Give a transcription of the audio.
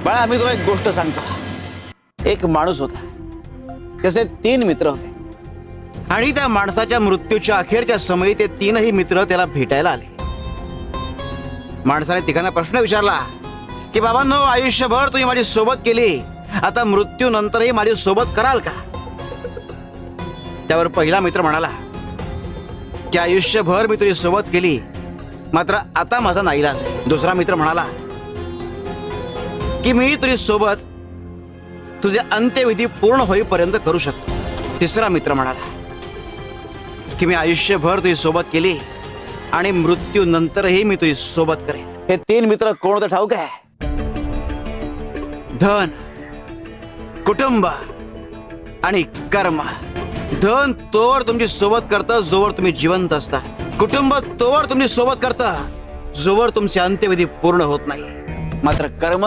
बाळा, मी तुला एक गोष्ट सांगतो. एक माणूस होता, त्याचे 3 मित्र होते आणि त्या माणसाच्या मृत्यूच्या अखेरच्या समयी ते 3ही मित्र त्याला भेटायला आले. माणसाने तिघांना प्रश्न विचारला की बाबांनो, आयुष्यभर तुम्ही माझी सोबत केली, आता मृत्यूनंतरही माझी सोबत कराल का? त्यावर पहिला मित्र म्हणाला की आयुष्यभर मी तुझी सोबत केली, मात्र आता माझा नाईलाज आहे. दुसरा मित्र म्हणाला की मी तुझी सोबत तुझे अंत्यविधी पूर्ण होईपर्यंत करू शकतो. तिसरा मित्र म्हणाला की मी आयुष्यभर तुझी सोबत केली आणि मृत्यूनंतरही मी तुझी सोबत करेन. हे 3 मित्र कोण होते ठाऊक आहे? धन, कुटुंब आणि कर्म. धन तोवर तुमची सोबत करतं जोवर तुम्ही जिवंत असता. कुटुंब तोवर तुमची सोबत करतं जोवर तुमचे अंत्यविधी पूर्ण होत नाही. मात्र कर्म